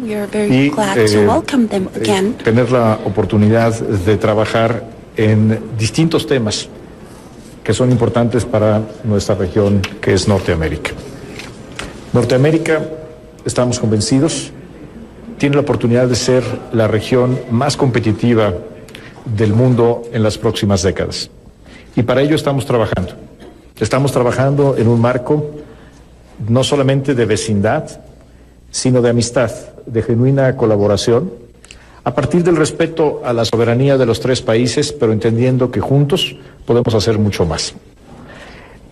y tener la oportunidad de trabajar en distintos temas que son importantes para nuestra región, que es Norteamérica. Norteamérica, estamos convencidos, tiene la oportunidad de ser la región más competitiva del mundo en las próximas décadas. Y para ello estamos trabajando. Estamos trabajando en un marco no solamente de vecindad, sino de amistad, de genuina colaboración, a partir del respeto a la soberanía de los tres países, pero entendiendo que juntos podemos hacer mucho más.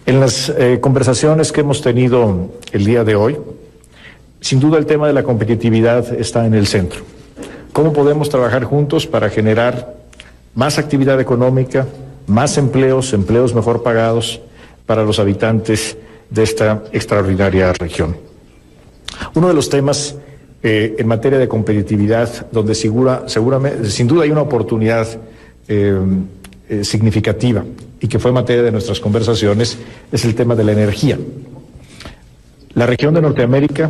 En las conversaciones que hemos tenido el día de hoy, sin duda el tema de la competitividad está en el centro. ¿Cómo podemos trabajar juntos para generar más actividad económica, más empleos mejor pagados para los habitantes de esta extraordinaria región? Uno de los temas en materia de competitividad, donde seguramente, sin duda hay una oportunidad significativa y que fue materia de nuestras conversaciones, es el tema de la energía. La región de Norteamérica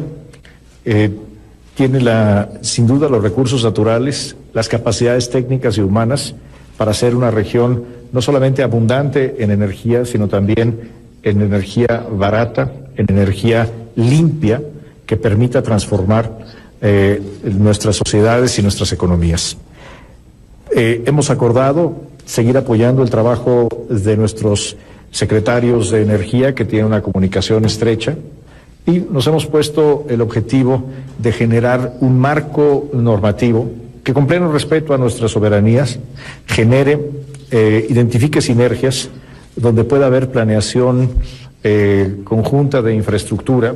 tiene sin duda los recursos naturales, las capacidades técnicas y humanas para ser una región no solamente abundante en energía, sino también en energía barata, en energía limpia, que permita transformar nuestras sociedades y nuestras economías. Hemos acordado seguir apoyando el trabajo de nuestros secretarios de energía, que tienen una comunicación estrecha, y nos hemos puesto el objetivo de generar un marco normativo que, con pleno respeto a nuestras soberanías, identifique sinergias donde pueda haber planeación conjunta de infraestructura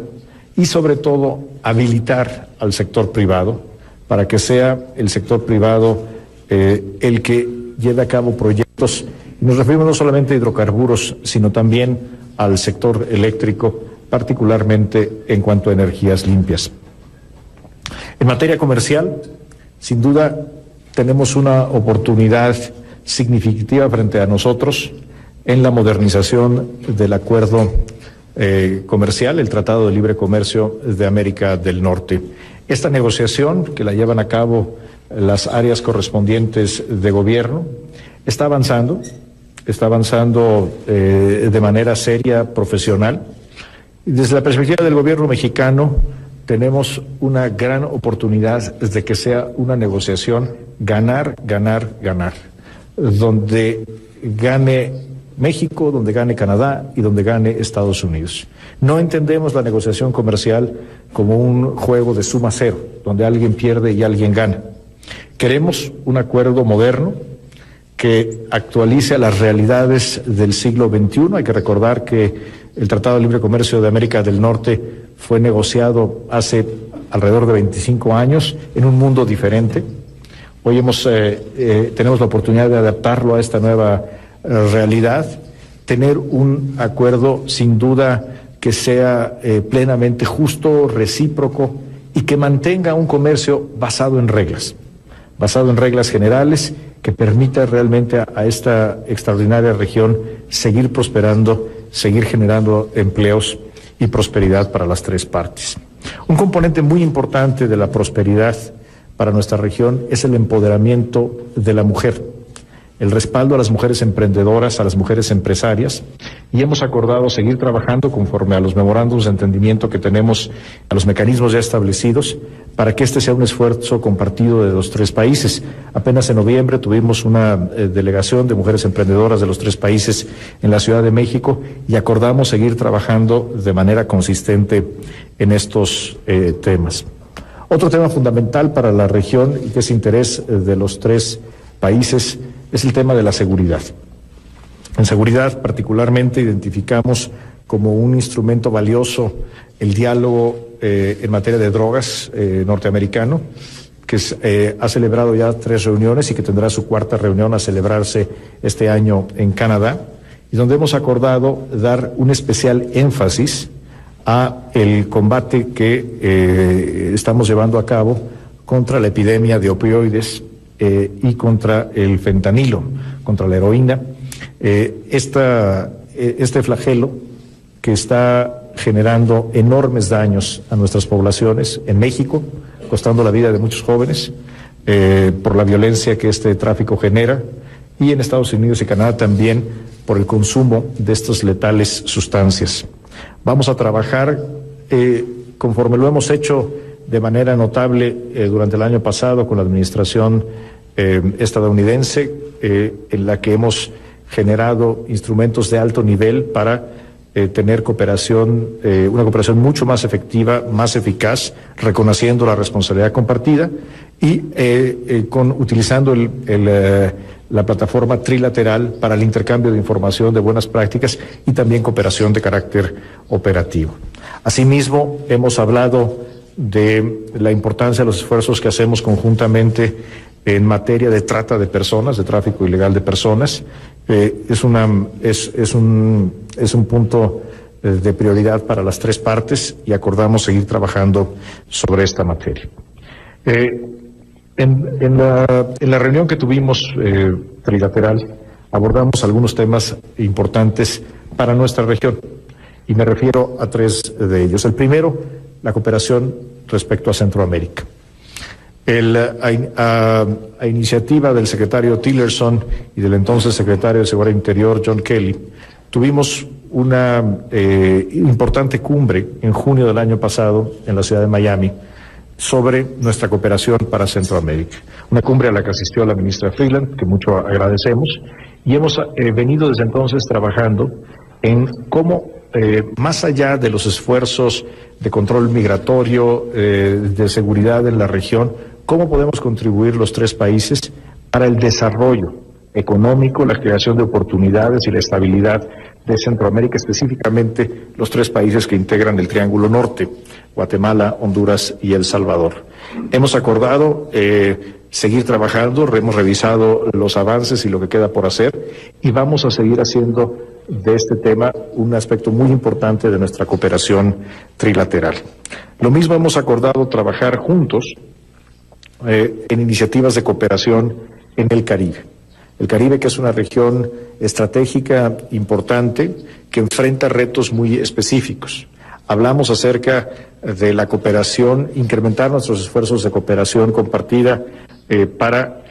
y, sobre todo, habilitar al sector privado para que sea el sector privado el que lleve a cabo proyectos. Nos referimos no solamente a hidrocarburos, sino también al sector eléctrico, particularmente en cuanto a energías limpias. En materia comercial, sin duda, tenemos una oportunidad significativa frente a nosotros en la modernización del acuerdo comercial, el Tratado de Libre Comercio de América del Norte. Esta negociación, que la llevan a cabo las áreas correspondientes de gobierno, está avanzando de manera seria, profesional. Y desde la perspectiva del gobierno mexicano, tenemos una gran oportunidad de que sea una negociación ganar, ganar, ganar, donde gane México, donde gane Canadá y donde gane Estados Unidos. No entendemos la negociación comercial como un juego de suma cero, donde alguien pierde y alguien gana. Queremos un acuerdo moderno que actualice a las realidades del siglo XXI. Hay que recordar que el Tratado de Libre Comercio de América del Norte fue negociado hace alrededor de 25 años en un mundo diferente. Hoy tenemos la oportunidad de adaptarlo a esta nueva realidad, tener un acuerdo sin duda que sea plenamente justo, recíproco y que mantenga un comercio basado en reglas generales, que permita realmente a esta extraordinaria región seguir prosperando, seguir generando empleos y prosperidad para las tres partes. Un componente muy importante de la prosperidad para nuestra región es el empoderamiento de la mujer, el respaldo a las mujeres emprendedoras, a las mujeres empresarias, y hemos acordado seguir trabajando conforme a los memorándums de entendimiento que tenemos, a los mecanismos ya establecidos, para que este sea un esfuerzo compartido de los tres países. Apenas en noviembre tuvimos una delegación de mujeres emprendedoras de los tres países en la Ciudad de México y acordamos seguir trabajando de manera consistente en estos temas. Otro tema fundamental para la región y que es interés de los tres países es el tema de la seguridad. En seguridad, particularmente, identificamos como un instrumento valioso el diálogo en materia de drogas norteamericano, que ha celebrado ya 3 reuniones y que tendrá su 4ª reunión a celebrarse este año en Canadá, y donde hemos acordado dar un especial énfasis a el combate que estamos llevando a cabo contra la epidemia de opioides y contra el fentanilo, contra la heroína, este flagelo que está generando enormes daños a nuestras poblaciones en México, costando la vida de muchos jóvenes por la violencia que este tráfico genera, y en Estados Unidos y Canadá también por el consumo de estas letales sustancias. Vamos a trabajar conforme lo hemos hecho de manera notable durante el año pasado con la administración estadounidense, en la que hemos generado instrumentos de alto nivel para tener cooperación, una cooperación mucho más efectiva, más eficaz, reconociendo la responsabilidad compartida y utilizando la plataforma trilateral para el intercambio de información, de buenas prácticas y también cooperación de carácter operativo. Asimismo, hemos hablado de la importancia de los esfuerzos que hacemos conjuntamente en materia de trata de personas, de tráfico ilegal de personas. Es un punto de prioridad para las tres partes y acordamos seguir trabajando sobre esta materia. En la reunión que tuvimos trilateral abordamos algunos temas importantes para nuestra región y me refiero a tres de ellos. El primero, la cooperación respecto a Centroamérica. A iniciativa del secretario Tillerson y del entonces secretario de Seguridad Interior, John Kelly, tuvimos una importante cumbre en junio del año pasado en la ciudad de Miami sobre nuestra cooperación para Centroamérica. Una cumbre a la que asistió la ministra Freeland, que mucho agradecemos, y hemos venido desde entonces trabajando en cómo, más allá de los esfuerzos de control migratorio, de seguridad en la región, cómo podemos contribuir los tres países para el desarrollo económico, la creación de oportunidades y la estabilidad de Centroamérica, específicamente los tres países que integran el Triángulo Norte, Guatemala, Honduras y El Salvador. Hemos acordado seguir trabajando, hemos revisado los avances y lo que queda por hacer, y vamos a seguir haciendo de este tema un aspecto muy importante de nuestra cooperación trilateral. Lo mismo hemos acordado trabajar juntos en iniciativas de cooperación en el Caribe. El Caribe, que es una región estratégica importante que enfrenta retos muy específicos. Hablamos acerca de la cooperación, incrementar nuestros esfuerzos de cooperación compartida para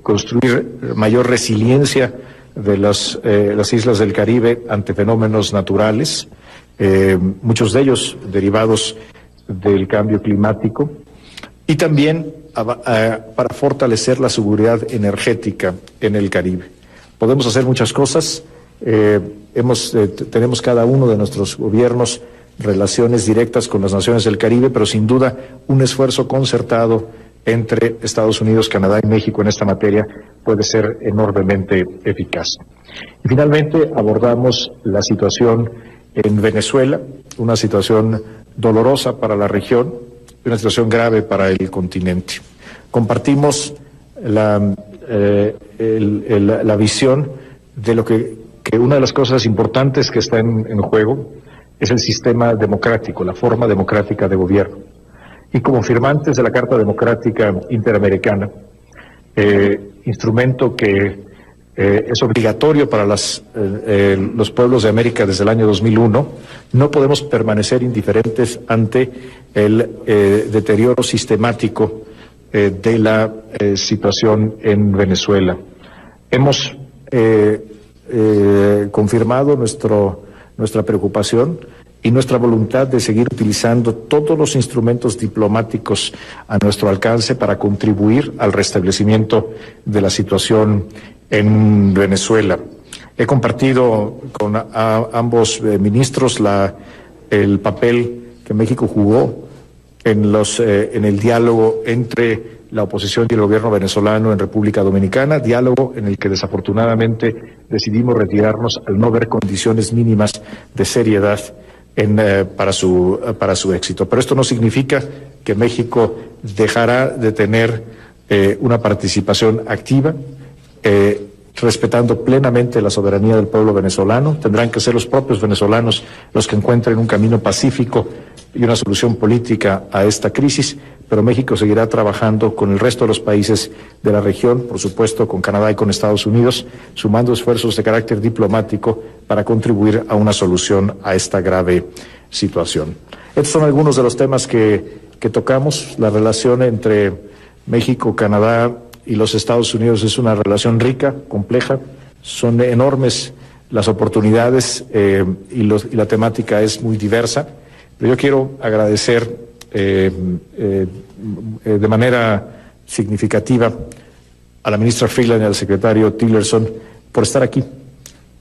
construir mayor resiliencia de las islas del Caribe ante fenómenos naturales, muchos de ellos derivados del cambio climático, y también para fortalecer la seguridad energética en el Caribe. Podemos hacer muchas cosas. Tenemos cada uno de nuestros gobiernos relaciones directas con las naciones del Caribe, pero sin duda un esfuerzo concertado entre Estados Unidos, Canadá y México en esta materia puede ser enormemente eficaz. Y finalmente abordamos la situación en Venezuela, una situación dolorosa para la región, una situación grave para el continente. Compartimos la visión de lo que una de las cosas importantes que está en juego es el sistema democrático, la forma democrática de gobierno. Y como firmantes de la Carta Democrática Interamericana, instrumento que es obligatorio para los pueblos de América desde el año 2001, no podemos permanecer indiferentes ante el deterioro sistemático de la situación en Venezuela. Hemos confirmado nuestra preocupación y nuestra voluntad de seguir utilizando todos los instrumentos diplomáticos a nuestro alcance para contribuir al restablecimiento de la situación en Venezuela. He compartido con ambos ministros el papel que México jugó en el diálogo entre la oposición y el gobierno venezolano en República Dominicana, diálogo en el que desafortunadamente decidimos retirarnos al no ver condiciones mínimas de seriedad para su éxito. Pero esto no significa que México dejará de tener una participación activa, respetando plenamente la soberanía del pueblo venezolano. Tendrán que ser los propios venezolanos los que encuentren un camino pacífico y una solución política a esta crisis, pero México seguirá trabajando con el resto de los países de la región, por supuesto con Canadá y con Estados Unidos, sumando esfuerzos de carácter diplomático para contribuir a una solución a esta grave situación. Estos son algunos de los temas que que tocamos. La relación entre México, Canadá y los Estados Unidos es una relación rica, compleja, son enormes las oportunidades y la temática es muy diversa. Pero yo quiero agradecer de manera significativa a la ministra Freeland y al secretario Tillerson por estar aquí,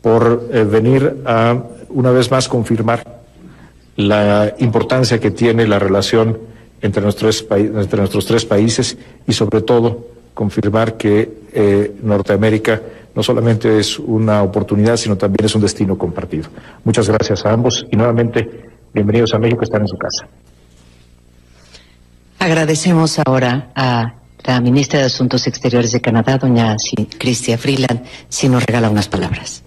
por venir a una vez más confirmar la importancia que tiene la relación entre nuestros tres países y sobre todo confirmar que Norteamérica no solamente es una oportunidad, sino también es un destino compartido. Muchas gracias a ambos y nuevamente bienvenidos a México, están en su casa. Agradecemos ahora a la ministra de Asuntos Exteriores de Canadá, doña Chrystia Freeland, si nos regala unas palabras.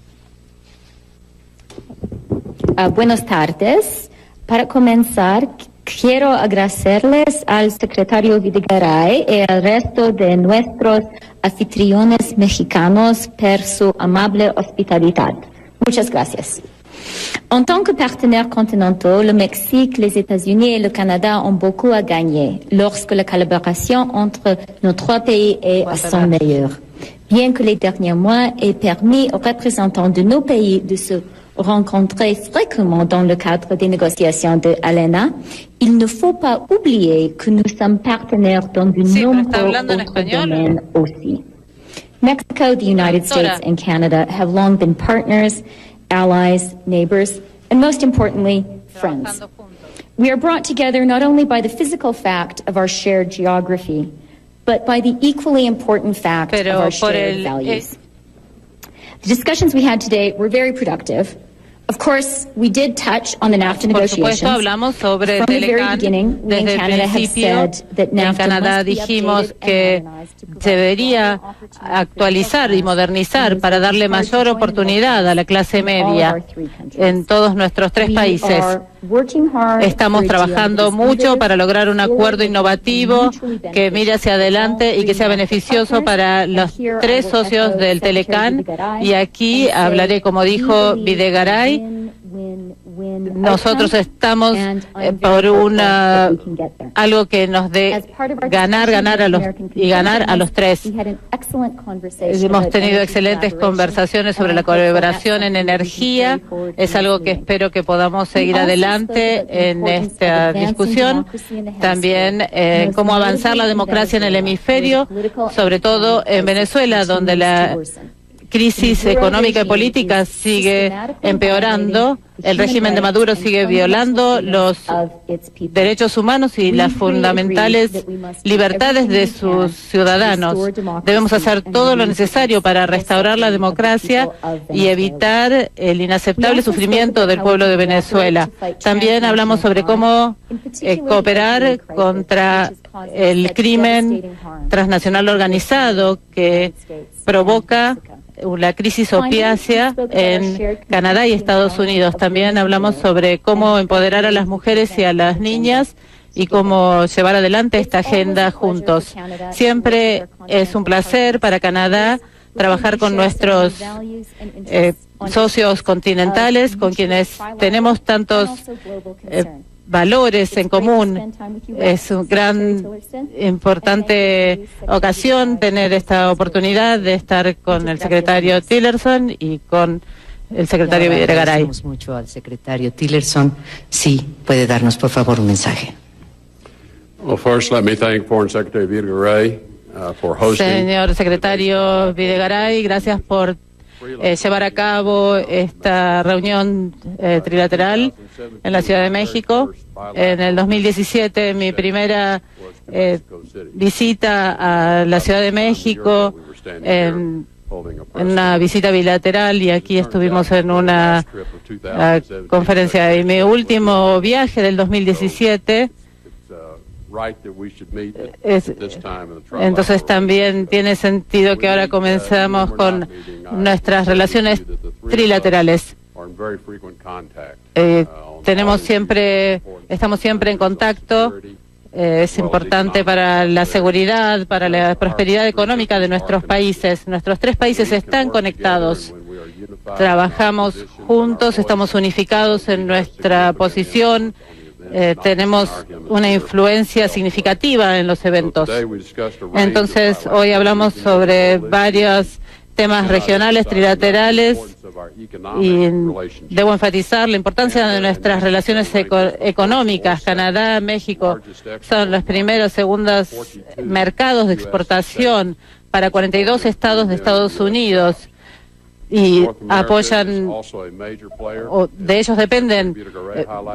Buenas tardes. Para comenzar, quiero agradecerles al secretario Videgaray y al resto de nuestros anfitriones mexicanos por su amable hospitalidad. Muchas gracias. En tant que partenaires continentaux, le Mexique, les États-Unis et le Canada ont beaucoup à gagner lorsque la collaboration entre nos trois pays est à son meilleur. Bien que les derniers mois aient permis aux représentants de nos pays de se rencontrer fréquemment dans le cadre des négociations de ALENA, il ne faut pas oublier que nous sommes partenaires dans de nombreux autres domaines aussi. Mexico, the United States, and Canada have long been partners, allies, neighbors, and most importantly, friends. We are brought together not only by the physical fact of our shared geography, but by the equally important fact of our shared values. The discussions we had today were very productive. Of course, we did touch on the NAFTA negotiations. Por supuesto, hablamos sobre From the very Telecán. beginning, we in Desde el Canada have principio, said that en NAFTA Canadá must be dijimos updated que and modernized to provide debería equal opportunities actualizar y for modernizar para darle mayor oportunidad a la clase media en todos nuestros tres países. Estamos trabajando mucho para lograr un acuerdo innovativo que mire hacia adelante y que sea beneficioso para los tres socios del Telecán. Y aquí hablaré, como dijo Videgaray, nosotros estamos por algo que nos dé ganar a los tres. Hemos tenido excelentes conversaciones sobre la colaboración en energía. Es algo que espero que podamos seguir adelante en esta discusión. También cómo avanzar la democracia en el hemisferio, sobre todo en Venezuela, donde la crisis económica y política sigue empeorando, el régimen de Maduro sigue violando los derechos humanos y las fundamentales libertades de sus ciudadanos. Debemos hacer todo lo necesario para restaurar la democracia y evitar el inaceptable sufrimiento del pueblo de Venezuela. También hablamos sobre cómo cooperar contra el crimen transnacional organizado que provoca la crisis opiácea en Canadá y Estados Unidos. También hablamos sobre cómo empoderar a las mujeres y a las niñas y cómo llevar adelante esta agenda juntos. Siempre es un placer para Canadá trabajar con nuestros socios continentales, con quienes tenemos tantos valores en común. Es una gran, importante ocasión tener esta oportunidad de estar con el secretario Tillerson y con el secretario Videgaray. Agradecemos mucho al secretario Tillerson. Sí, puede darnos, por favor, un mensaje. Well, first, let me thank Foreign Secretary Videgaray for hosting. Señor secretario Videgaray, gracias por llevar a cabo esta reunión trilateral en la Ciudad de México. En el 2017, mi primera visita a la Ciudad de México, en una visita bilateral, y aquí estuvimos en una conferencia. Y mi último viaje del 2017, entonces también tiene sentido que ahora comenzamos con nuestras relaciones trilaterales. Estamos siempre en contacto. Es importante para la seguridad, para la prosperidad económica de nuestros países. Nuestros tres países están conectados. Trabajamos juntos, estamos unificados en nuestra posición tenemos una influencia significativa en los eventos. Entonces, hoy hablamos sobre varios temas regionales, trilaterales, y debo enfatizar la importancia de nuestras relaciones económicas. Canadá, México son los primeros, segundos mercados de exportación para 42 estados de Estados Unidos, y apoyan, o de ellos dependen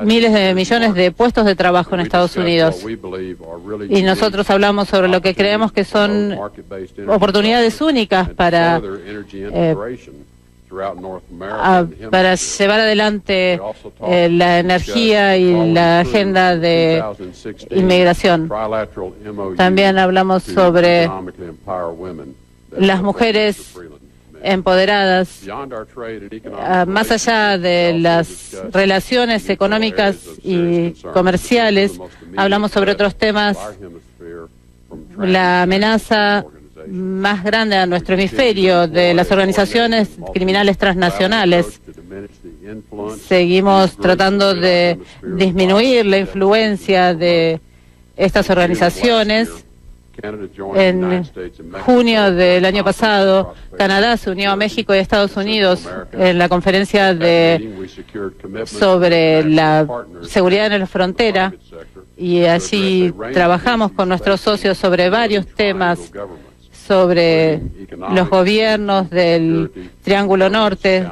miles de millones de puestos de trabajo en Estados Unidos. Y nosotros hablamos sobre lo que creemos que son oportunidades únicas para llevar adelante la energía y la agenda de inmigración. También hablamos sobre las mujeres empoderadas. Más allá de las relaciones económicas y comerciales, hablamos sobre otros temas. La amenaza más grande a nuestro hemisferio de las organizaciones criminales transnacionales. Seguimos tratando de disminuir la influencia de estas organizaciones. En junio del año pasado, Canadá se unió a México y a Estados Unidos en la conferencia sobre la seguridad en la frontera, y allí trabajamos con nuestros socios sobre varios temas, sobre los gobiernos del Triángulo Norte,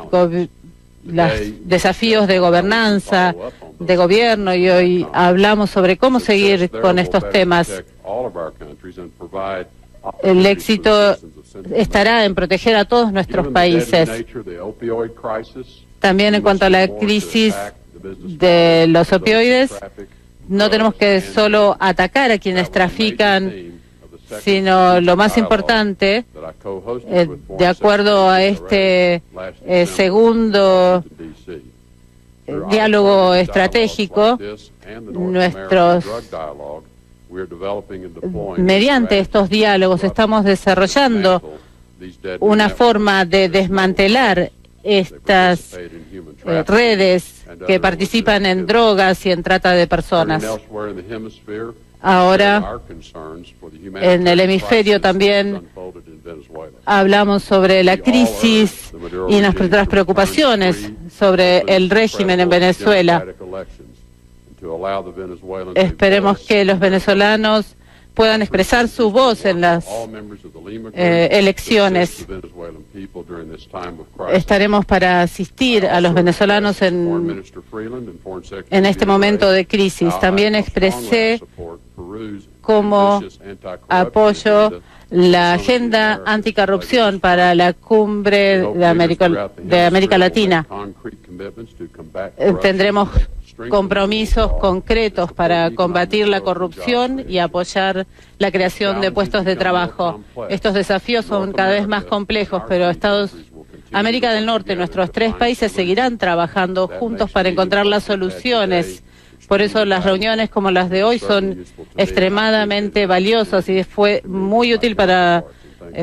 los desafíos de gobernanza, de gobierno, y hoy hablamos sobre cómo seguir con estos temas. El éxito estará en proteger a todos nuestros países. También en cuanto a la crisis de los opioides, no tenemos que solo atacar a quienes trafican, sino lo más importante, de acuerdo a este segundo diálogo estratégico, mediante estos diálogos estamos desarrollando una forma de desmantelar estas redes que participan en drogas y en trata de personas. Ahora, en el hemisferio también hablamos sobre la crisis y nuestras preocupaciones sobre el régimen en Venezuela. Esperemos que los venezolanos puedan expresar su voz en las elecciones. Estaremos para asistir a los venezolanos en este momento de crisis. También expresé cómo apoyo la agenda anticorrupción para la cumbre de América Latina. Tendremos compromisos concretos para combatir la corrupción y apoyar la creación de puestos de trabajo. Estos desafíos son cada vez más complejos, pero América del Norte, nuestros tres países, seguirán trabajando juntos para encontrar las soluciones. Por eso las reuniones como las de hoy son extremadamente valiosas, y fue muy útil para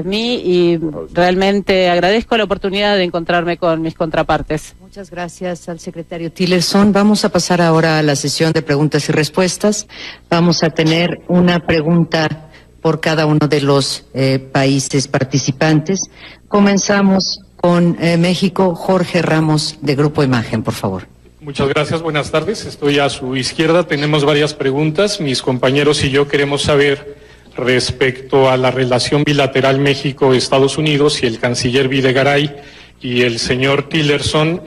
mí, y realmente agradezco la oportunidad de encontrarme con mis contrapartes. Muchas gracias al secretario Tillerson. Vamos a pasar ahora a la sesión de preguntas y respuestas. Vamos a tener una pregunta por cada uno de los países participantes. Comenzamos con México. Jorge Ramos, de Grupo Imagen, por favor. Muchas gracias, buenas tardes. Estoy a su izquierda, tenemos varias preguntas. Mis compañeros y yo queremos saber respecto a la relación bilateral México-Estados Unidos, y el canciller Videgaray y el señor Tillerson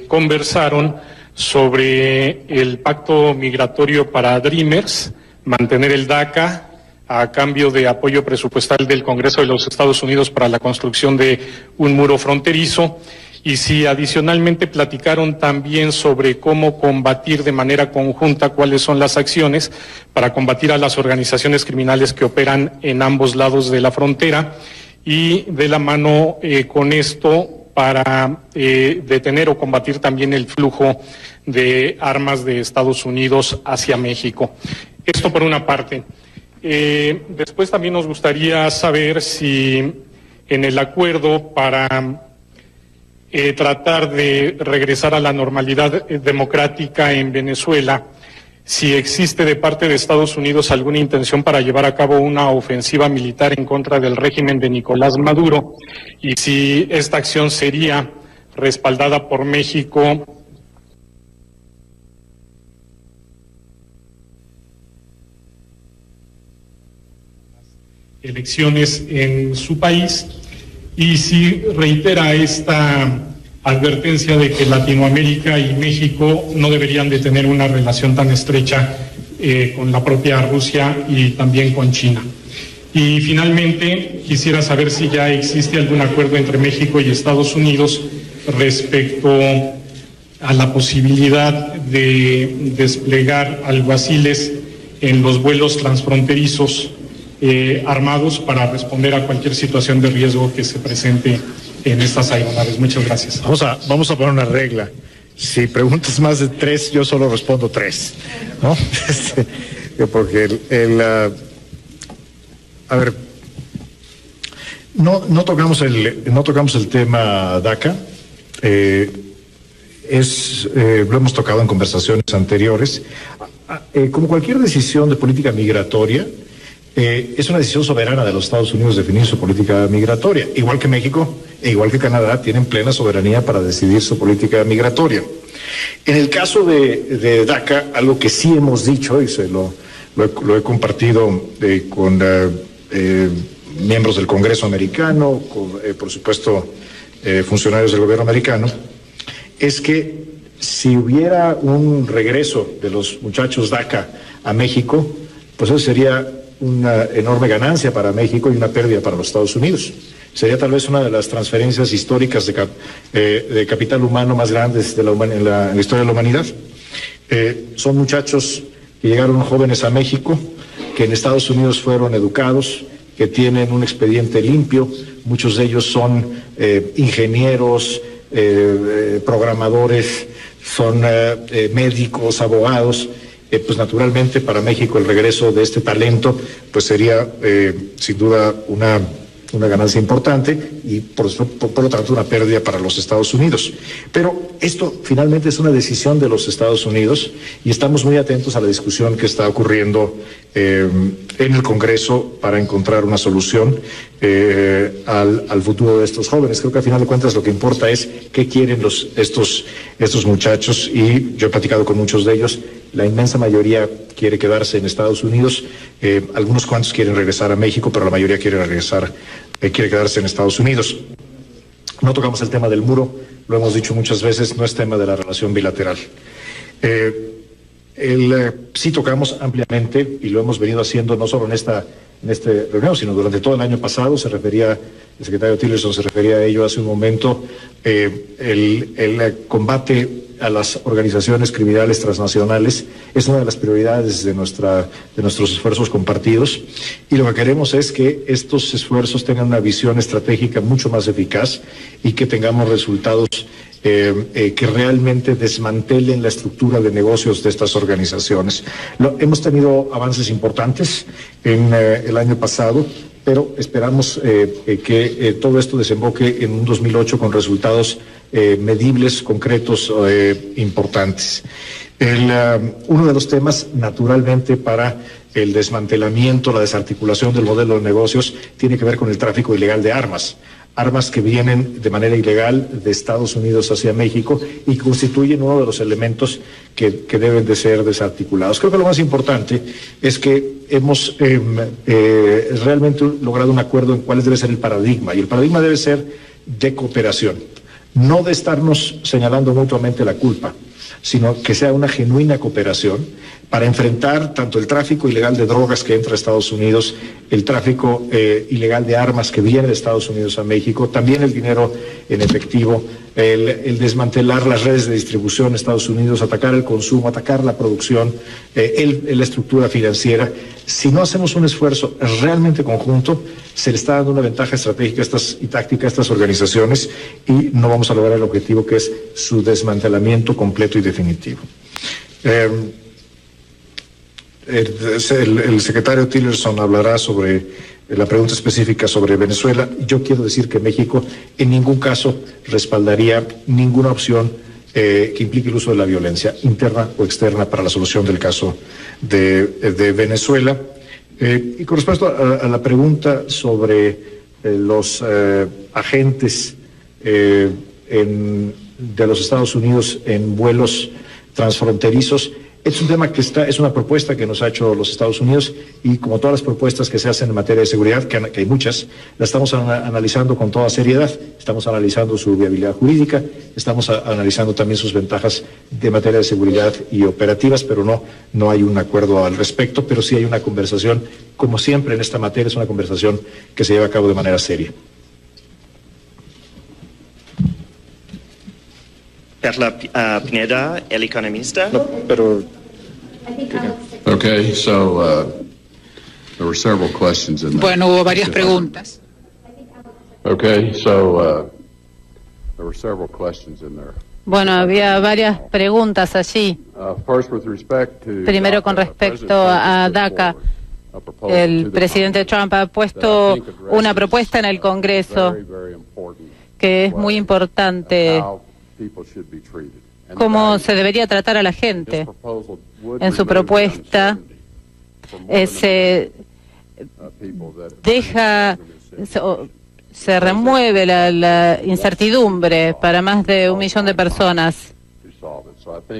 conversaron sobre el pacto migratorio para Dreamers, mantener el DACA a cambio de apoyo presupuestal del Congreso de los Estados Unidos para la construcción de un muro fronterizo. Y si adicionalmente platicaron también sobre cómo combatir de manera conjunta, cuáles son las acciones para combatir a las organizaciones criminales que operan en ambos lados de la frontera, y de la mano con esto para detener o combatir también el flujo de armas de Estados Unidos hacia México. Esto por una parte. Después también nos gustaría saber si en el acuerdo para tratar de regresar a la normalidad democrática en Venezuela, si existe de parte de Estados Unidos alguna intención para llevar a cabo una ofensiva militar en contra del régimen de Nicolás Maduro y si esta acción sería respaldada por México. Elecciones en su país y si reitera esta advertencia de que Latinoamérica y México no deberían de tener una relación tan estrecha con la propia Rusia y también con China. Y finalmente quisiera saber si ya existe algún acuerdo entre México y Estados Unidos respecto a la posibilidad de desplegar alguaciles en los vuelos transfronterizos armados para responder a cualquier situación de riesgo que se presente en estas aeronaves. Muchas gracias. Vamos a poner una regla. Si preguntas más de 3, yo solo respondo 3, ¿no? Porque a ver, no tocamos el tema DACA. Lo hemos tocado en conversaciones anteriores. Como cualquier decisión de política migratoria, es una decisión soberana de los Estados Unidos definir su política migratoria. Igual que México e igual que Canadá tienen plena soberanía para decidir su política migratoria. En el caso de DACA, algo que sí hemos dicho y lo he compartido con miembros del Congreso americano, por supuesto funcionarios del gobierno americano, es que si hubiera un regreso de los muchachos DACA a México, pues eso sería una enorme ganancia para México y una pérdida para los Estados Unidos. Sería tal vez una de las transferencias históricas de capital humano más grandes en la historia de la humanidad. Son muchachos que llegaron jóvenes a México, que en Estados Unidos fueron educados, que tienen un expediente limpio, muchos de ellos son ingenieros, programadores, son médicos, abogados. Pues naturalmente para México el regreso de este talento pues sería sin duda una ganancia importante y por lo tanto una pérdida para los Estados Unidos. Pero esto finalmente es una decisión de los Estados Unidos y estamos muy atentos a la discusión que está ocurriendo en el Congreso para encontrar una solución al futuro de estos jóvenes. Creo que al final de cuentas lo que importa es qué quieren estos muchachos y yo he platicado con muchos de ellos. La inmensa mayoría quiere quedarse en Estados Unidos, algunos cuantos quieren regresar a México, pero la mayoría quiere quedarse en Estados Unidos. No tocamos el tema del muro, lo hemos dicho muchas veces, no es tema de la relación bilateral. Sí tocamos ampliamente, y lo hemos venido haciendo no solo en esta reunión, sino durante todo el año pasado, el secretario Tillerson se refería a ello hace un momento, el combate a las organizaciones criminales transnacionales es una de las prioridades de nuestros esfuerzos compartidos y lo que queremos es que estos esfuerzos tengan una visión estratégica mucho más eficaz y que tengamos resultados que realmente desmantelen la estructura de negocios de estas organizaciones. Hemos tenido avances importantes en el año pasado, pero esperamos que todo esto desemboque en un 2008 con resultados medibles, concretos, importantes. Uno de los temas, naturalmente, para el desmantelamiento, la desarticulación del modelo de negocios, tiene que ver con el tráfico ilegal de armas que vienen de manera ilegal de Estados Unidos hacia México y constituyen uno de los elementos que deben de ser desarticulados. Creo que lo más importante es que hemos realmente logrado un acuerdo en cuál debe ser el paradigma, y el paradigma debe ser de cooperación, no de estarnos señalando mutuamente la culpa, sino que sea una genuina cooperación para enfrentar tanto el tráfico ilegal de drogas que entra a Estados Unidos, el tráfico ilegal de armas que viene de Estados Unidos a México, también el dinero en efectivo, el desmantelar las redes de distribución en Estados Unidos, atacar el consumo, atacar la producción, la estructura financiera. Si no hacemos un esfuerzo realmente conjunto, se le está dando una ventaja estratégica y táctica a estas organizaciones y no vamos a lograr el objetivo que es su desmantelamiento completo y definitivo. El secretario Tillerson hablará sobre la pregunta específica sobre Venezuela. Yo quiero decir que México en ningún caso respaldaría ninguna opción que implique el uso de la violencia interna o externa para la solución del caso de Venezuela. Y con respecto a la pregunta sobre los agentes de los Estados Unidos en vuelos transfronterizos, es un tema que es una propuesta que nos ha hecho los Estados Unidos, y como todas las propuestas que se hacen en materia de seguridad, que hay muchas, la estamos analizando con toda seriedad. Estamos analizando su viabilidad jurídica, estamos analizando también sus ventajas de materia de seguridad y operativas, pero no hay un acuerdo al respecto, pero sí hay una conversación, como siempre en esta materia, es una conversación que se lleva a cabo de manera seria. Perla Pineda, El Economista. No, pero... Okay, so there were several questions in there. Bueno, hubo varias preguntas. Okay, so there were several questions in there. Bueno, había varias preguntas allí. First, with respect to Primero, con respecto a DACA, el presidente Trump ha puesto una propuesta en el Congreso que es muy importante, cómo se debería tratar a la gente. En su propuesta se remueve la incertidumbre para más de 1 millón de personas.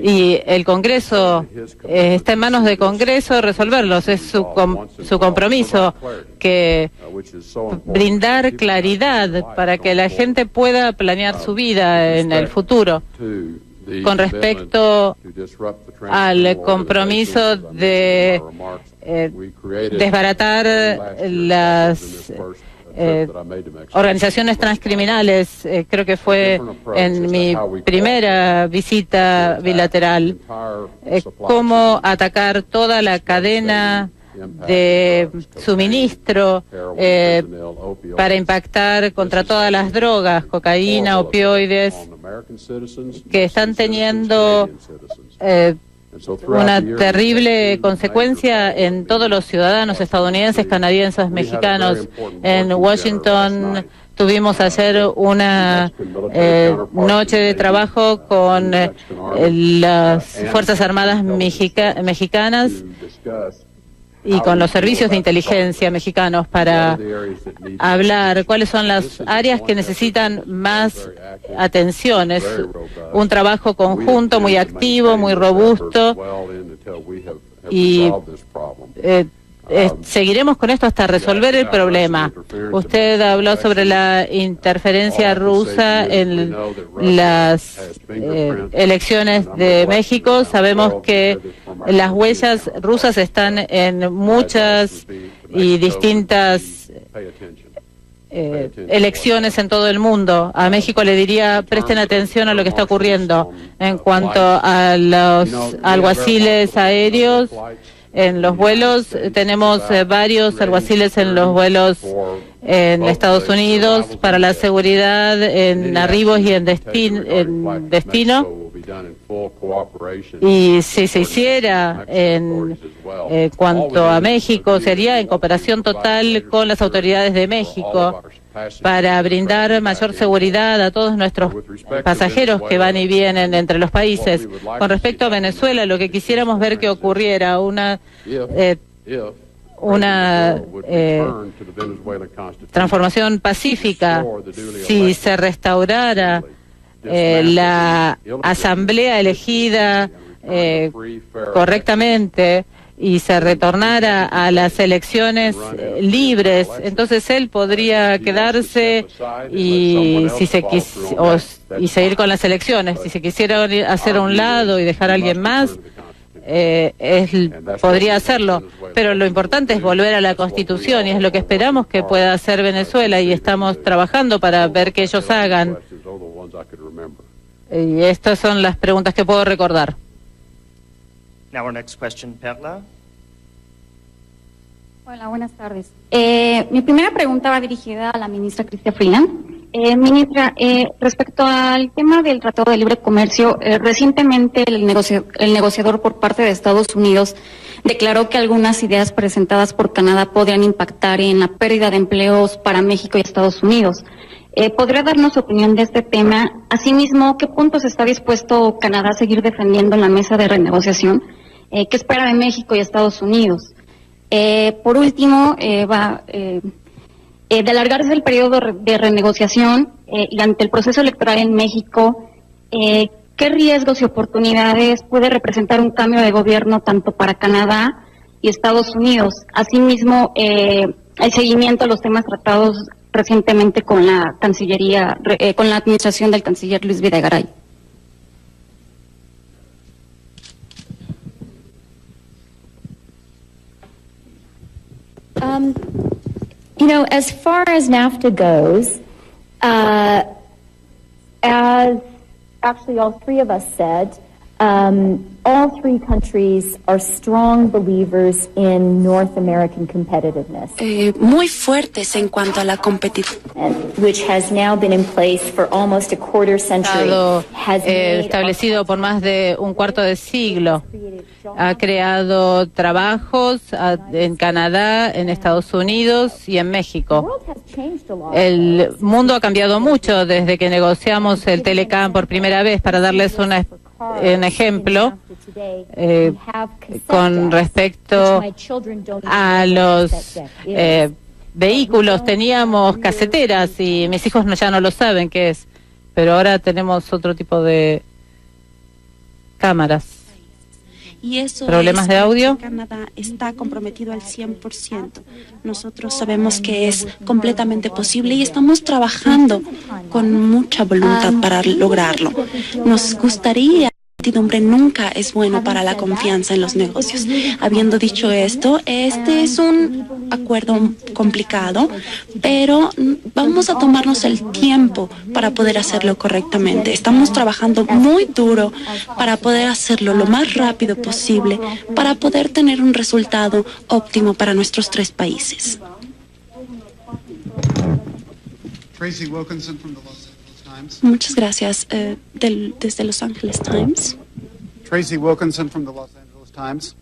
Y el Congreso, está en manos del Congreso resolverlos. Es su compromiso, que brindar claridad para que la gente pueda planear su vida en el futuro. Con respecto al compromiso de desbaratar las organizaciones transcriminales, creo que fue en mi primera visita bilateral, cómo atacar toda la cadena de suministro para impactar contra todas las drogas, cocaína, opioides, que están teniendo una terrible consecuencia en todos los ciudadanos estadounidenses, canadienses, mexicanos. En Washington tuvimos ayer una noche de trabajo con las Fuerzas Armadas mexicanas y con los servicios de inteligencia mexicanos para hablar cuáles son las áreas que necesitan más atención. Es un trabajo conjunto muy activo, muy robusto, y seguiremos con esto hasta resolver el problema. Usted habló sobre la interferencia rusa en las elecciones de México. Sabemos que las huellas rusas están en muchas y distintas elecciones en todo el mundo. A México le diría, presten atención a lo que está ocurriendo en cuanto a los alguaciles aéreos. En los vuelos, tenemos varios alguaciles en los vuelos en Estados Unidos para la seguridad en arribos y en destino. Y si se hiciera en cuanto a México, sería en cooperación total con las autoridades de México para brindar mayor seguridad a todos nuestros pasajeros que van y vienen entre los países. Con respecto a Venezuela, lo que quisiéramos ver que ocurriera una transformación pacífica, si se restaurara la asamblea elegida correctamente y se retornara a las elecciones libres, entonces él podría quedarse y seguir con las elecciones. Si se quisiera hacer a un lado y dejar a alguien más, él podría hacerlo, pero lo importante es volver a la Constitución, y es lo que esperamos que pueda hacer Venezuela, y estamos trabajando para ver que ellos hagan. Y estas son las preguntas que puedo recordar. Now our next question, Perla. Hola, buenas tardes. Mi primera pregunta va dirigida a la ministra Chrystia Freeland. Ministra, respecto al tema del Tratado de Libre Comercio, recientemente el negociador por parte de Estados Unidos declaró que algunas ideas presentadas por Canadá podrían impactar en la pérdida de empleos para México y Estados Unidos. ¿Podría darnos su opinión de este tema? Asimismo, ¿qué puntos está dispuesto Canadá a seguir defendiendo en la mesa de renegociación? ¿Qué espera de México y Estados Unidos? Por último, de alargarse el periodo de renegociación y ante el proceso electoral en México, ¿qué riesgos y oportunidades puede representar un cambio de gobierno tanto para Canadá y Estados Unidos? Asimismo, el seguimiento a los temas tratados recientemente con la Cancillería, con la administración del canciller Luis Videgaray. You know, as far as NAFTA goes, as actually all three of us said, all three countries are strong believers in North American competitiveness. Muy fuertes en cuanto a la competitividad. Which has now been in place for almost a quarter century. Establecido por más de un cuarto de siglo. Ha creado trabajos en Canadá, en Estados Unidos y en México. El mundo ha cambiado mucho desde que negociamos el Telecam por primera vez. Para darles un ejemplo, con respecto a los vehículos, teníamos caseteras y mis hijos ya no lo saben qué es, pero ahora tenemos otro tipo de cámaras. Y eso ¿Problemas de audio? Canadá está comprometido al 100%. Nosotros sabemos que es completamente posible y estamos trabajando con mucha voluntad para lograrlo. Nos gustaría... La incertidumbre nunca es bueno para la confianza en los negocios. Habiendo dicho esto, este es un acuerdo complicado, pero vamos a tomarnos el tiempo para poder hacerlo correctamente. Estamos trabajando muy duro para poder hacerlo lo más rápido posible, para poder tener un resultado óptimo para nuestros tres países. Tracy Wilkinson from the Los Angeles Times. Muchas gracias. Desde Los Angeles Times. Tracy Wilkinson from the Los Angeles Times.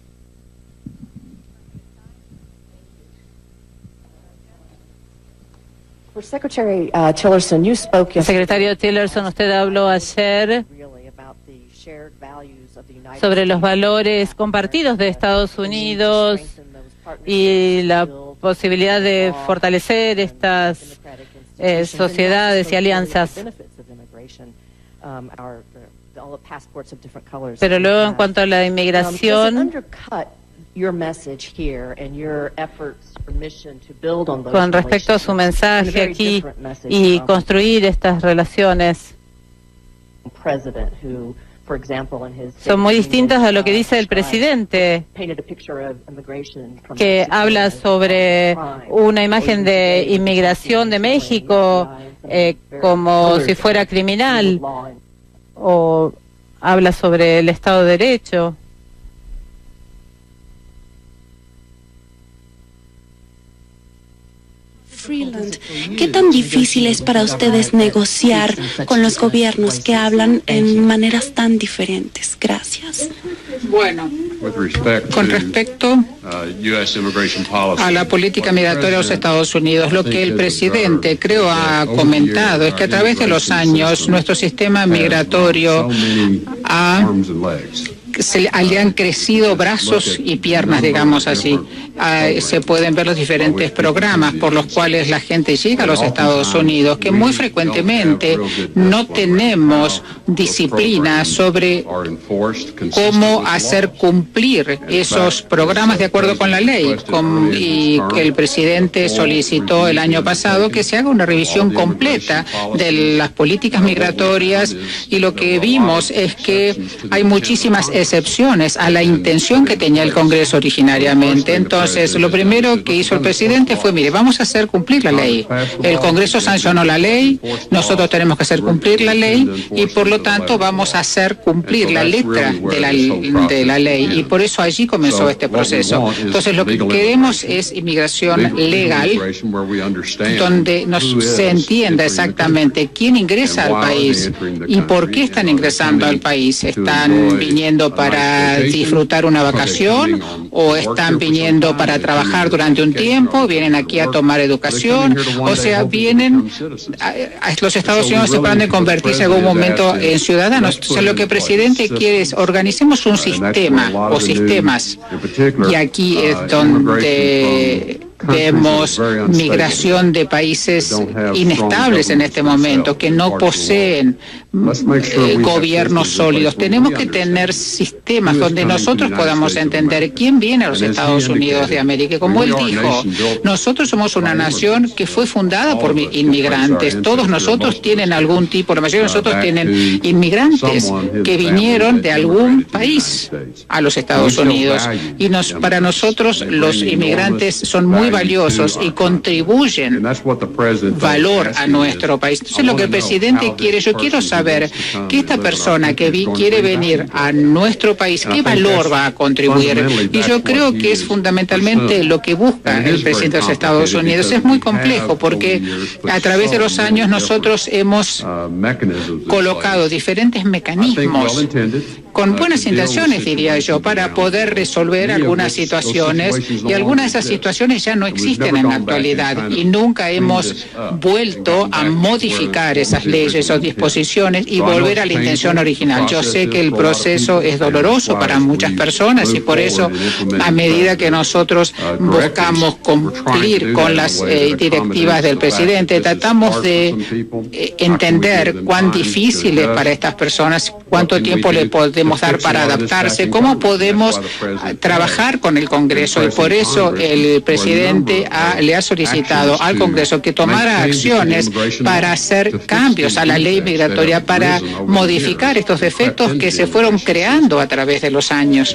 Secretario Tillerson, usted habló ayer sobre los valores compartidos de Estados Unidos y la posibilidad de fortalecer estas sociedades y alianzas. Pero luego, en cuanto a la inmigración, con respecto a su mensaje aquí y construir estas relaciones, son muy distintas a lo que dice el presidente, que habla sobre una imagen de inmigración de México como si fuera criminal, o habla sobre el Estado de Derecho. Freeland, ¿qué tan difícil es para ustedes negociar con los gobiernos que hablan en maneras tan diferentes? Gracias. Bueno, con respecto a la política migratoria de los Estados Unidos, lo que el presidente creo ha comentado es que a través de los años nuestro sistema migratorio le han crecido brazos y piernas, digamos así. Se pueden ver los diferentes programas por los cuales la gente llega a los Estados Unidos, que muy frecuentemente no tenemos disciplina sobre cómo hacer cumplir esos programas de acuerdo con la ley. Y el presidente solicitó el año pasado que se haga una revisión completa de las políticas migratorias, y lo que vimos es que hay muchísimas excepciones a la intención que tenía el Congreso originariamente. Entonces, lo primero que hizo el presidente fue, mire, vamos a hacer cumplir la ley. El Congreso sancionó la ley, nosotros tenemos que hacer cumplir la ley, y por lo tanto vamos a hacer cumplir la letra de la ley, y por eso allí comenzó este proceso. Entonces, lo que queremos es inmigración legal, donde se entienda exactamente quién ingresa al país y por qué están ingresando al país. Están viniendo viniendo para disfrutar una vacación o están viniendo para trabajar durante un tiempo, vienen aquí a tomar educación, o sea, vienen a los Estados Unidos esperando en convertirse en algún momento en ciudadanos. Entonces, lo que el presidente quiere es organicemos un sistema o sistemas, y aquí es donde vemos migración de países inestables en este momento, que no poseen gobiernos sólidos. Tenemos que tener sistemas donde nosotros podamos entender quién viene a los Estados Unidos de América. Como él dijo, nosotros somos una nación que fue fundada por inmigrantes. Todos nosotros tienen algún tipo, la mayoría de nosotros tienen inmigrantes que vinieron de algún país a los Estados Unidos. Y para nosotros los inmigrantes son muy valiosos y contribuyen valor a nuestro país. Entonces, lo que el presidente quiere, yo quiero saber que esta persona que quiere venir a nuestro país, ¿qué valor va a contribuir? Y yo creo que es fundamentalmente lo que busca el presidente de los Estados Unidos. Es muy complejo porque a través de los años nosotros hemos colocado diferentes mecanismos con buenas intenciones, diría yo, para poder resolver algunas situaciones, y algunas de esas situaciones ya no existen en la actualidad y nunca hemos vuelto a modificar esas leyes o disposiciones y volver a la intención original. Yo sé que el proceso es doloroso para muchas personas y por eso, a medida que nosotros buscamos cumplir con las directivas del presidente, tratamos de entender cuán difícil es para estas personas, cuánto tiempo le podemos dar para adaptarse, cómo podemos trabajar con el Congreso, y por eso el presidente le ha solicitado al Congreso que tomara acciones para hacer cambios a la ley migratoria, para modificar estos defectos que se fueron creando a través de los años.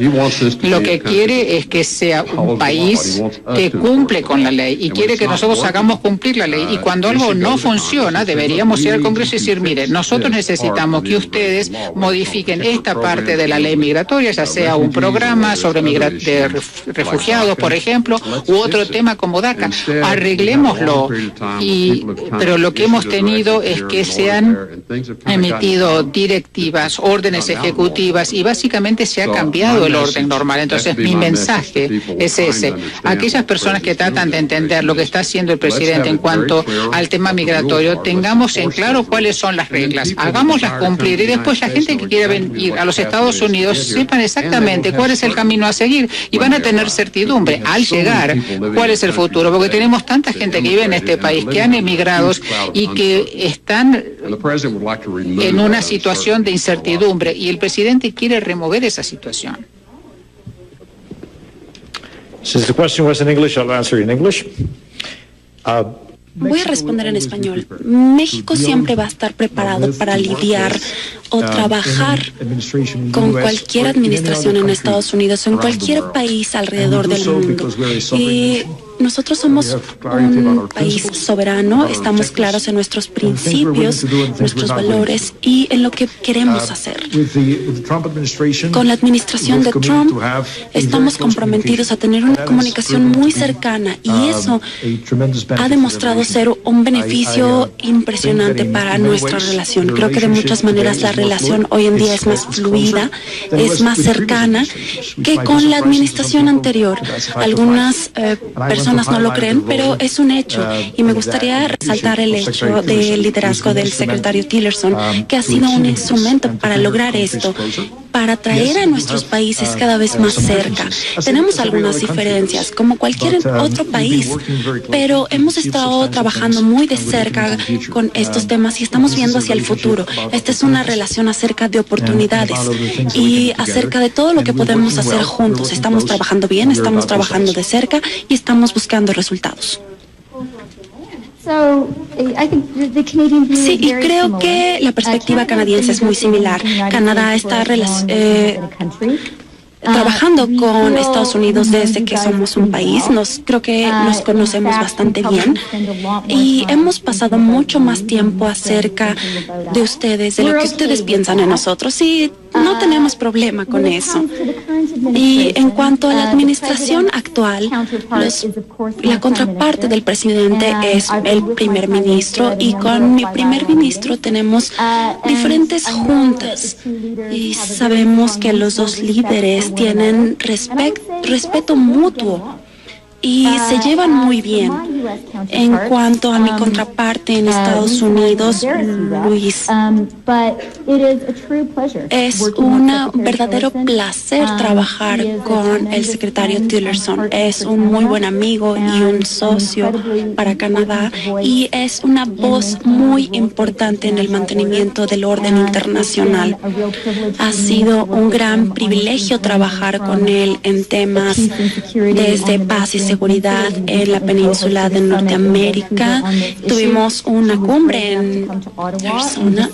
Lo que quiere es que sea un país que cumple con la ley y quiere que nosotros hagamos cumplir la ley, y cuando algo no funciona deberíamos ir al Congreso y decir, mire, nosotros necesitamos que ustedes modifiquen esta parte de la ley migratoria, ya sea un programa sobre de refugiados, por ejemplo, u otro tema como DACA. Arreglémoslo. Pero lo que hemos tenido es que se han emitido directivas, órdenes ejecutivas, y básicamente se ha cambiado el orden normal. Entonces, mi mensaje es ese. Aquellas personas que tratan de entender lo que está haciendo el presidente en cuanto al tema migratorio, tengamos en claro cuáles son las reglas, hagámoslas cumplir, y después la gente que quiera venir a los Estados Unidos sepan exactamente cuál es el camino a seguir y van a tener certidumbre al llegar cuál es el futuro, porque tenemos tanta gente que vive en este país, que han emigrado y que están en una situación de incertidumbre, y el presidente quiere remover esa situación. Since the question was in English, I'll answer in English. Voy a responder en español. México siempre va a estar preparado para lidiar o trabajar con cualquier administración en Estados Unidos o en cualquier país alrededor del mundo. Y nosotros somos un país soberano, estamos claros en nuestros principios, nuestros valores y en lo que queremos hacer. Con la administración de Trump estamos comprometidos a tener una comunicación muy cercana, y eso ha demostrado ser un beneficio impresionante para nuestra relación. Creo que de muchas maneras la relación hoy en día es más fluida, es más cercana que con la administración anterior. Algunas personas no lo creen, pero es un hecho, y me gustaría resaltar el hecho del liderazgo del secretario Tillerson, que ha sido un instrumento para lograr esto, para traer a nuestros países cada vez más cerca. Tenemos algunas diferencias, como cualquier otro país, pero hemos estado trabajando muy de cerca con estos temas y estamos viendo hacia el futuro. Esta es una relación acerca de oportunidades y acerca de todo lo que podemos hacer juntos. Estamos trabajando bien, estamos trabajando de cerca y estamos buscando resultados. Sí, y creo que la perspectiva canadiense es muy similar. Canadá está trabajando con Estados Unidos desde que somos un país. Creo que nos conocemos bastante bien y hemos pasado mucho más tiempo acerca de ustedes, de lo que ustedes piensan en nosotros. Y no tenemos problema con eso. Y en cuanto a la administración actual, la contraparte del presidente es el primer ministro, y con mi primer ministro tenemos diferentes juntas y sabemos que los dos líderes tienen respeto mutuo y se llevan muy bien. En cuanto a mi contraparte en Estados Unidos, Luis, es un verdadero placer trabajar con el secretario Tillerson. Es un muy buen amigo y un socio para Canadá, y es una voz muy importante en el mantenimiento del orden internacional. Ha sido un gran privilegio trabajar con él en temas desde paz y seguridad en la península de Norteamérica. Tuvimos una cumbre en Arizona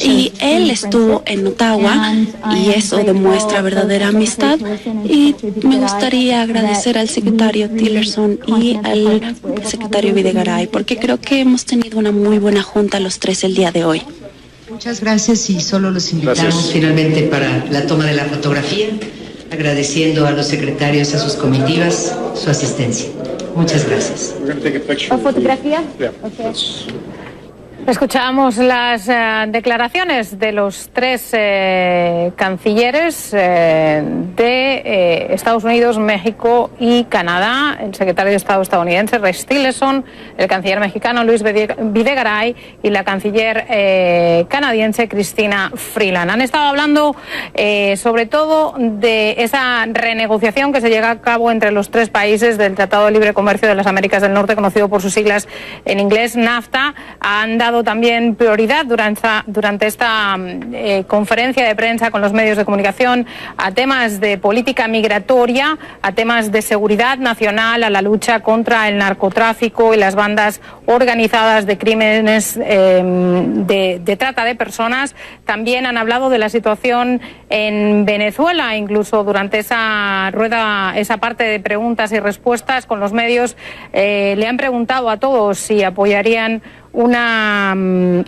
y él estuvo en Ottawa, y eso demuestra verdadera amistad. Y me gustaría agradecer al secretario Tillerson y al secretario Videgaray, porque creo que hemos tenido una muy buena junta los tres el día de hoy. Muchas gracias, y solo los invitamos finalmente para la toma de la fotografía, agradeciendo a los secretarios, a sus comitivas, su asistencia. Muchas gracias. ¿O fotografía? Okay. Escuchábamos las declaraciones de los tres cancilleres de Estados Unidos, México y Canadá: el secretario de Estado estadounidense Rex Tillerson, el canciller mexicano Luis Videgaray y la canciller canadiense Chrystia Freeland. Han estado hablando sobre todo de esa renegociación que se lleva a cabo entre los tres países del Tratado de Libre Comercio de las Américas del Norte, conocido por sus siglas en inglés NAFTA. Han dado también prioridad durante esta conferencia de prensa con los medios de comunicación a temas de política migratoria, a temas de seguridad nacional, a la lucha contra el narcotráfico y las bandas organizadas de crímenes de trata de personas. También han hablado de la situación en Venezuela, incluso durante esa rueda, esa parte de preguntas y respuestas con los medios, le han preguntado a todos si apoyarían una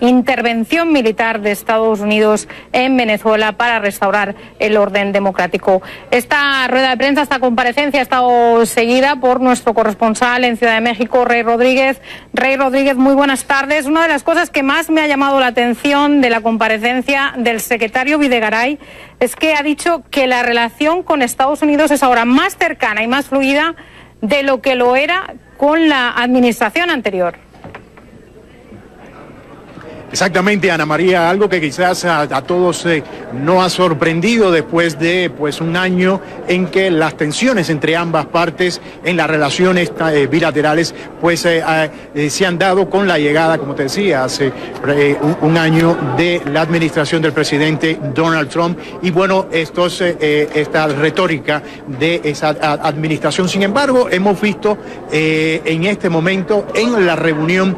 intervención militar de Estados Unidos en Venezuela para restaurar el orden democrático. Esta rueda de prensa, esta comparecencia, ha estado seguida por nuestro corresponsal en Ciudad de México, Rey Rodríguez. Rey Rodríguez, muy buenas tardes. Una de las cosas que más me ha llamado la atención de la comparecencia del secretario Videgaray es que ha dicho que la relación con Estados Unidos es ahora más cercana y más fluida de lo que lo era con la administración anterior. Exactamente, Ana María, algo que quizás a todos no ha sorprendido después de un año en que las tensiones entre ambas partes en las relaciones bilaterales se han dado con la llegada, como te decía, hace un año de la administración del presidente Donald Trump, y bueno, esta retórica de esa administración. Sin embargo, hemos visto en este momento en la reunión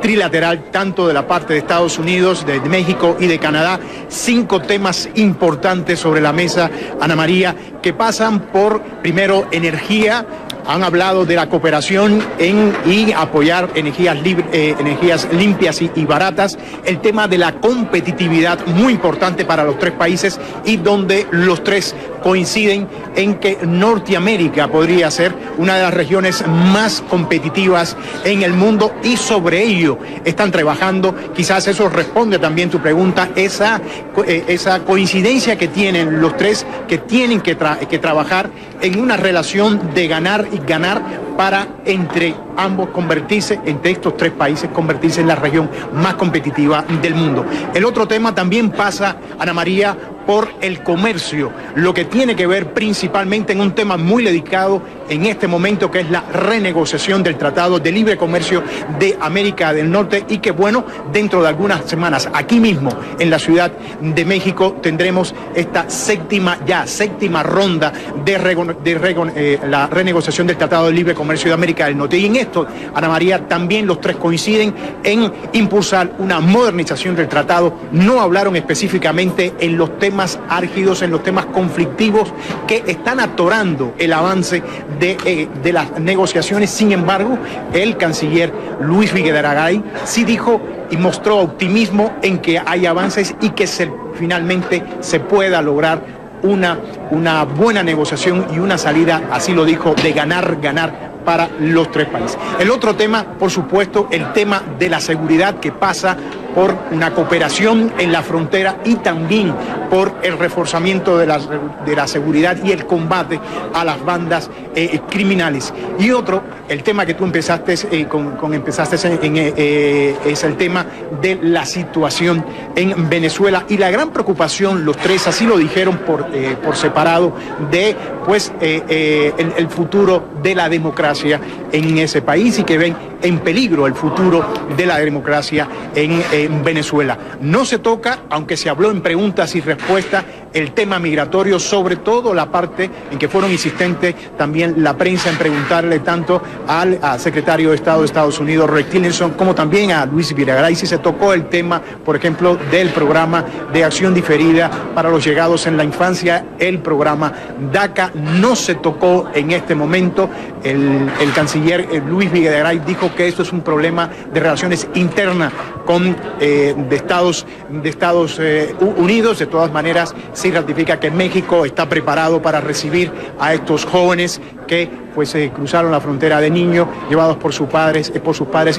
trilateral, tanto de la parte de Estados Unidos, de México y de Canadá, 5 temas importantes sobre la mesa, Ana María, que pasan por, primero, energía. Han hablado de la cooperación y apoyar energías limpias y baratas. El tema de la competitividad, muy importante para los tres países, y donde los tres coinciden en que Norteamérica podría ser una de las regiones más competitivas en el mundo, y sobre ello están trabajando. Quizás eso responde también tu pregunta, esa coincidencia que tienen los tres, que tienen que trabajar en una relación de ganar y ganar para entre ambos entre estos tres países, convertirse en la región más competitiva del mundo. El otro tema también pasa, Ana María, por el comercio, lo que tiene que ver principalmente en un tema muy delicado en este momento, que es la renegociación del Tratado de Libre Comercio de América del Norte, y que bueno, dentro de algunas semanas, aquí mismo en la Ciudad de México, tendremos esta séptima ronda de la renegociación del Tratado de Libre Comercio de América del Norte. Y en esto, Ana María, también los tres coinciden en impulsar una modernización del tratado. No hablaron específicamente en los temas álgidos, en los temas conflictivos que están atorando el avance de las negociaciones. Sin embargo, el canciller Luis Videgaray sí dijo y mostró optimismo en que hay avances y que se finalmente se pueda lograr una buena negociación y una salida, así lo dijo, de ganar para los tres países. El otro tema, por supuesto, el tema de la seguridad, que pasa por una cooperación en la frontera y también por el reforzamiento de la seguridad y el combate a las bandas criminales. Y otro, el tema que tú empezaste es el tema de la situación en Venezuela y la gran preocupación, los tres así lo dijeron por separado, de el futuro de la democracia en ese país y que ven en peligro el futuro de la democracia en Venezuela. No se toca, aunque se habló en preguntas y respuestas, el tema migratorio, sobre todo la parte en que fueron insistentes también la prensa en preguntarle tanto al secretario de Estado de Estados Unidos, Rex Tillerson, como también a Luis Videgaray, si se tocó el tema, por ejemplo, del programa de acción diferida para los llegados en la infancia, el programa DACA. No se tocó en este momento. El canciller Luis Videgaray dijo que esto es un problema de relaciones internas de Estados Unidos. De todas maneras, sí ratifica que México está preparado para recibir a estos jóvenes que cruzaron la frontera de niños, llevados por sus padres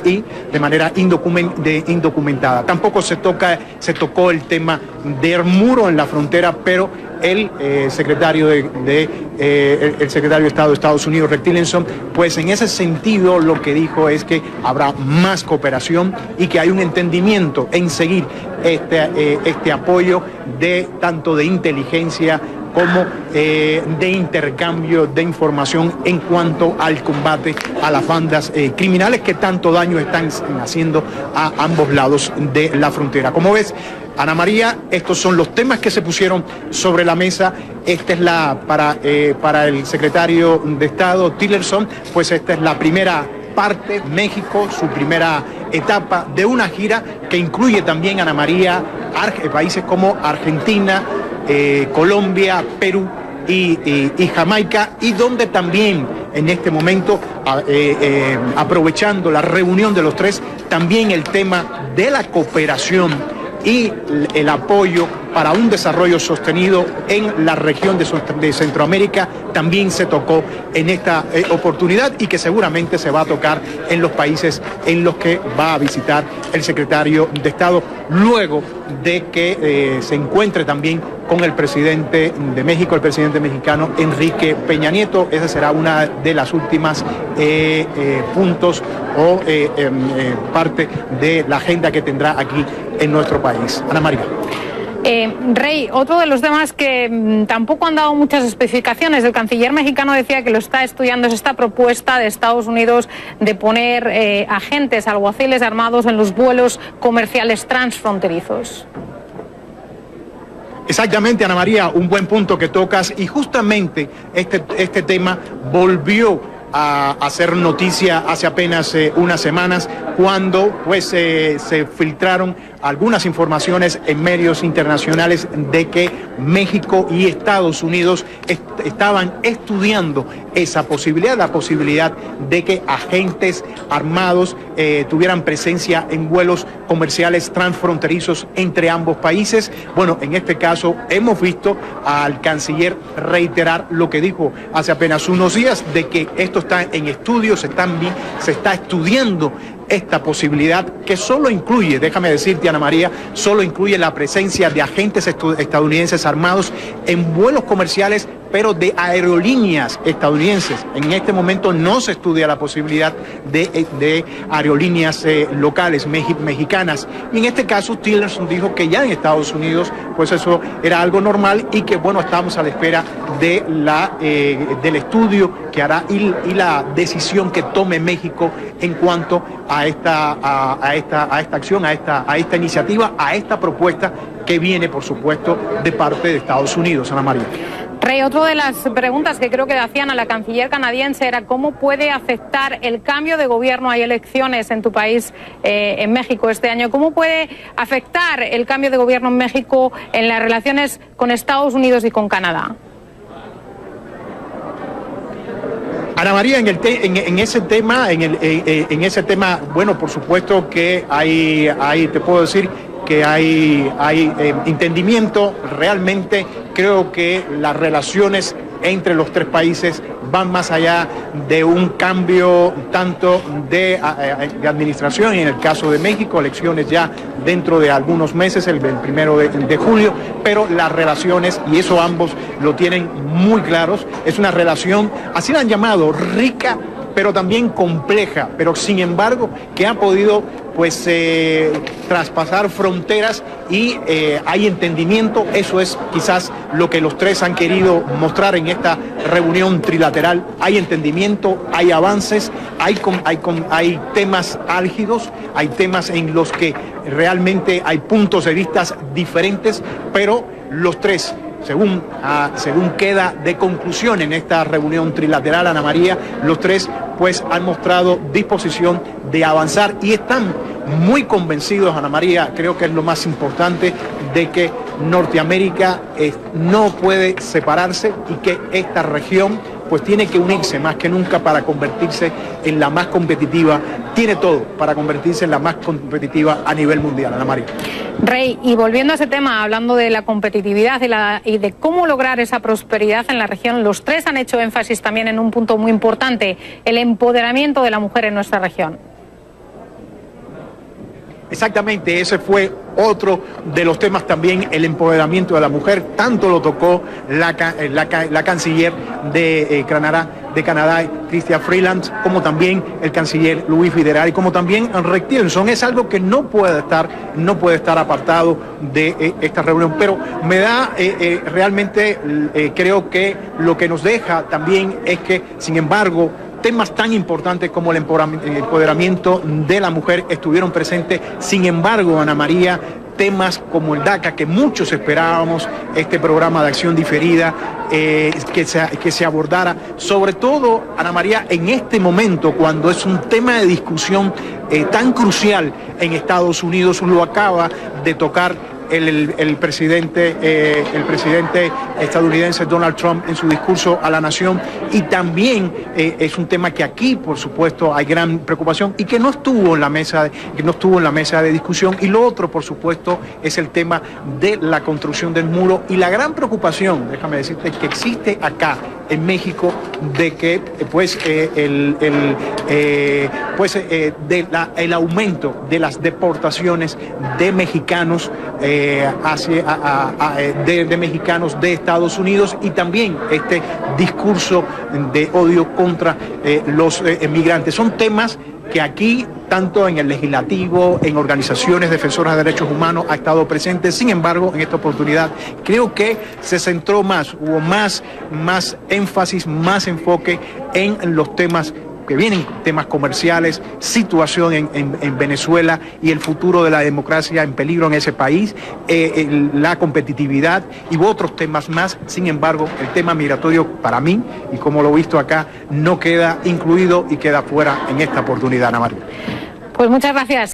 y de manera indocumentada. Tampoco se tocó el tema del muro en la frontera, pero el secretario de Estado de Estados Unidos, Rex Tillerson, en ese sentido lo que dijo es que habrá más cooperación y que hay un entendimiento en seguir este apoyo tanto de inteligencia como de intercambio de información en cuanto al combate a las bandas criminales que tanto daño están haciendo a ambos lados de la frontera. Como ves, Ana María, estos son los temas que se pusieron sobre la mesa. Esta es para el secretario de Estado, Tillerson, esta es la primera parte, México, su primera etapa de una gira que incluye también, Ana María, países como Argentina, Colombia, Perú y Jamaica, y donde también en este momento, aprovechando la reunión de los tres, también el tema de la cooperación y el apoyo para un desarrollo sostenido en la región de Centroamérica también se tocó en esta oportunidad y que seguramente se va a tocar en los países en los que va a visitar el secretario de Estado, luego de que se encuentre también con el presidente de México, el presidente mexicano Enrique Peña Nieto. Esa será una de las últimas puntos o parte de la agenda que tendrá aquí en nuestro país. Ana María. Rey, otro de los temas que tampoco han dado muchas especificaciones, el canciller mexicano decía que lo está estudiando, es esta propuesta de Estados Unidos de poner agentes, alguaciles armados en los vuelos comerciales transfronterizos. Exactamente, Ana María, un buen punto que tocas, y justamente este tema volvió a hacer noticia hace apenas unas semanas, cuando se filtraron algunas informaciones en medios internacionales de que México y Estados Unidos estaban estudiando esa posibilidad, la posibilidad de que agentes armados tuvieran presencia en vuelos comerciales transfronterizos entre ambos países. Bueno, en este caso hemos visto al canciller reiterar lo que dijo hace apenas unos días, de que esto está en estudio, se está estudiando esta posibilidad, que solo incluye, déjame decirte, Ana María, solo incluye la presencia de agentes estadounidenses armados en vuelos comerciales, pero de aerolíneas estadounidenses. En este momento no se estudia la posibilidad de aerolíneas locales mexicanas. Y en este caso, Tillerson dijo que ya en Estados Unidos, eso era algo normal, y que, estamos a la espera del estudio que hará y la decisión que tome México en cuanto a esta acción, a esta iniciativa, a esta propuesta que viene, por supuesto, de parte de Estados Unidos. Ana María. Rey, otra de las preguntas que creo que hacían a la canciller canadiense era cómo puede afectar el cambio de gobierno. Hay elecciones en tu país, en México, este año. ¿Cómo puede afectar el cambio de gobierno en México en las relaciones con Estados Unidos y con Canadá? Ana María, en ese tema, bueno, por supuesto que hay, te puedo decir que hay entendimiento. Realmente creo que las relaciones entre los tres países van más allá de un cambio tanto de administración, y en el caso de México, elecciones ya dentro de algunos meses, el 1 de julio, pero las relaciones, y eso ambos lo tienen muy claros, es una relación, así la han llamado, rica, pero también compleja, pero sin embargo que ha podido pues traspasar fronteras y hay entendimiento. Eso es quizás lo que los tres han querido mostrar en esta reunión trilateral. Hay entendimiento, hay avances, hay temas álgidos, hay temas en los que realmente hay puntos de vista diferentes, pero los tres, según queda de conclusión en esta reunión trilateral, Ana María, los tres pues han mostrado disposición de avanzar y están muy convencidos, Ana María, creo que es lo más importante, de que Norteamérica no puede separarse y que esta región pues tiene que unirse más que nunca para convertirse en la más competitiva, tiene todo para convertirse en la más competitiva a nivel mundial, Ana María. Rey, y volviendo a ese tema, hablando de la competitividad y de cómo lograr esa prosperidad en la región, los tres han hecho énfasis también en un punto muy importante, el empoderamiento de la mujer en nuestra región. Exactamente, ese fue otro de los temas también, el empoderamiento de la mujer. Tanto lo tocó la canciller de Canadá, Chrystia Freeland, como también el canciller Louis Federer, y como también Rick Tillerson. Es algo que no puede estar apartado de esta reunión, pero me da realmente, creo que lo que nos deja también es que, sin embargo, temas tan importantes como el empoderamiento de la mujer estuvieron presentes. Sin embargo, Ana María, temas como el DACA, que muchos esperábamos, este programa de acción diferida, que se abordara, sobre todo, Ana María, en este momento, cuando es un tema de discusión tan crucial en Estados Unidos, lo acaba de tocar el presidente estadounidense Donald Trump en su discurso a la nación, y también es un tema que aquí, por supuesto, hay gran preocupación y que no estuvo en la mesa de discusión. Y lo otro, por supuesto, es el tema de la construcción del muro y la gran preocupación, déjame decirte, que existe acá en México de que el aumento de las deportaciones de mexicanos de mexicanos de Estados Unidos, y también este discurso de odio contra los migrantes. Son temas que aquí, tanto en el legislativo, en organizaciones defensoras de derechos humanos, ha estado presente. Sin embargo, en esta oportunidad creo que se centró hubo más énfasis, más enfoque en los temas que vienen, temas comerciales, situación en Venezuela y el futuro de la democracia en peligro en ese país, la competitividad y otros temas más. Sin embargo, el tema migratorio, para mí, y como lo he visto acá, no queda incluido y queda fuera en esta oportunidad, Ana María. Pues muchas gracias.